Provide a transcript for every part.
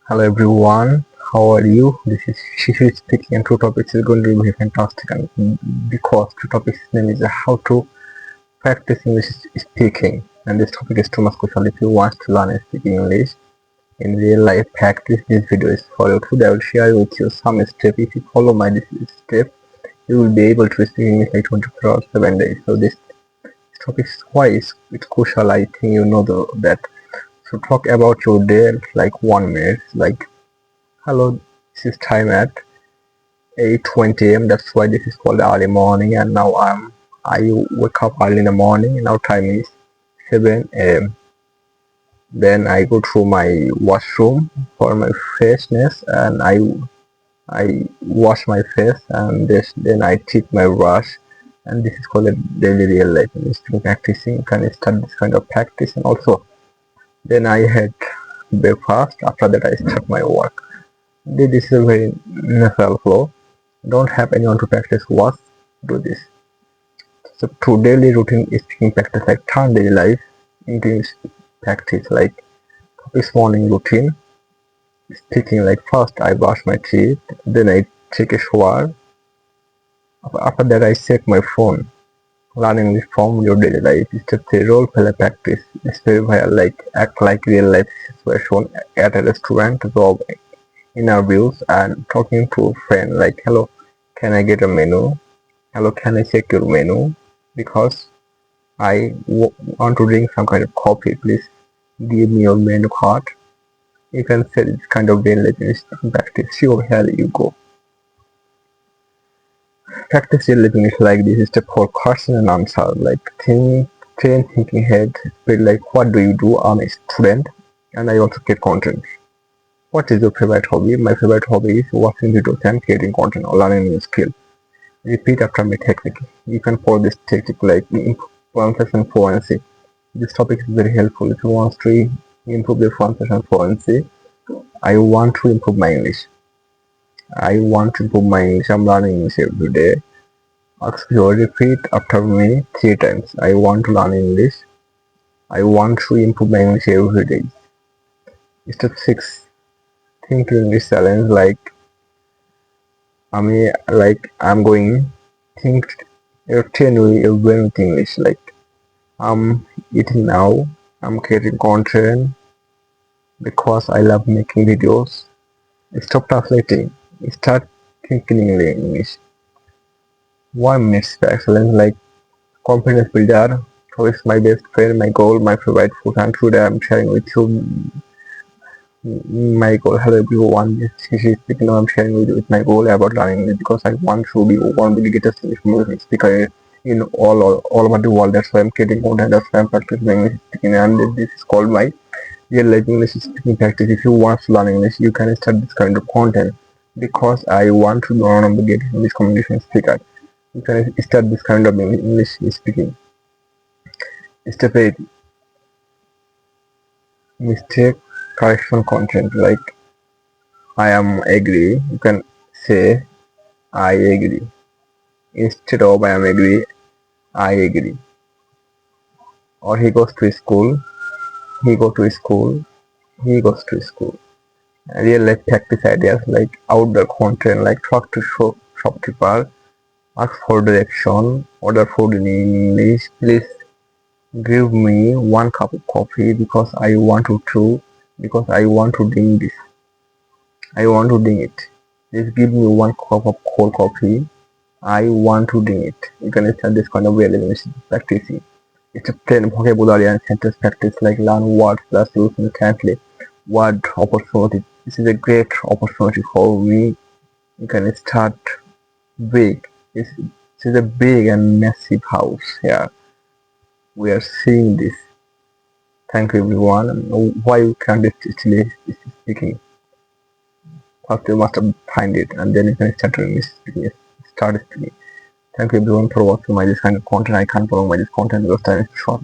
Hello everyone, how are you? This is Shishu speaking, and two topics is going to be very fantastic. And because two topics name is how to practice English speaking, and this topic is too much crucial. If you want to learn speaking English in real life practice, this video is for you. Today I will share with you some steps. If you follow my this step, you will be able to speak English like 24 hours 7 days. So this topic is why it's crucial. I think you know that. So talk about your day like 1 minute, like hello, this is time at 8:20 a.m. That's why this is called early morning. And now I wake up early in the morning. Now time is 7 a.m. Then I go to my washroom for my freshness, and I wash my face, and then I take my brush. And this is called a daily real life. And still practicing, you can start this kind of practice. And also then I had breakfast. After that I start my work. This is a very natural flow. Don't have anyone to practice what, do this. So to daily routine speaking practice, like turn daily life into practice, like this morning routine speaking, like first I brush my teeth, then I take a shower. After that I check my phone. Learning this from your daily life is just a role play practice. It's very well, like act like real life situation at a restaurant, job interviews, and talking to a friend, like hello, can I get a menu? Hello, can I check your menu? Because want to drink some kind of coffee. Please give me your menu card. You can say this kind of daily listening practice. Sure, here you go. Practice your listening is like this. Step for question and answer. Like train thinking head. But like, what do you do? I'm a student, and I also get content. What is your favorite hobby? My favorite hobby is watching videos and creating content or learning new skill. Repeat after me technique. You can follow this technique like pronunciation fluency. This topic is very helpful if you want to improve your pronunciation fluency. I want to improve my English. I want to improve my English. I'm learning English every day. Ask you repeat after me 3 times. I want to learn English. I want to improve my English every day. Step 6. Think to English challenge, like I'm going think train your brain with English, like I'm eating now, I'm creating content because I love making videos. Stop translating, start thinking in English. 1 minute excellence, like confidence builder. Who is my best friend, my goal, my favorite food, and today I'm sharing with you my goal. Hello everyone, this is speaking. I'm sharing with my goal about learning English because I want to be one of the greatest English speaker in all over the world. That's why I'm creating content. That's why I'm practicing English speaking, and this is called my real life English speaking practice. If you want to learn English, you can start this kind of content because I want to be one of the greatest English communication speaker. You can start this kind of English speaking. Step 8. Mistake correction content, like I am agree. You can say I agree. Instead of I am agree, I agree. Or he goes to school, he go to school, he goes to school. Real life practice ideas like outdoor content, like talk to shopkeeper, ask for direction, order food in English, please give me 1 cup of coffee because because I want to drink this. I want to drink it. Please give me 1 cup of cold coffee. I want to drink it. You can start this kind of relevance practicing. It's a plain vocabulary and sentence practice, like learn words plus use instantly. Word opportunity. This is a great opportunity for me. You can start big. This is a big and massive house here. We are seeing this. Thank you everyone. Why you can't still speaking? First you must find it, and then you can start speaking. Start speaking. Thank you everyone for watching my this kind of content. I can't follow my this content because time is short.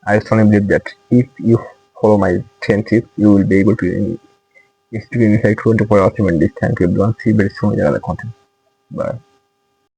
I strongly believe that if you follow my 10 tips, you will be able to speak in like 24 hours in this. Thank you everyone. See you very soon in another content. Bye.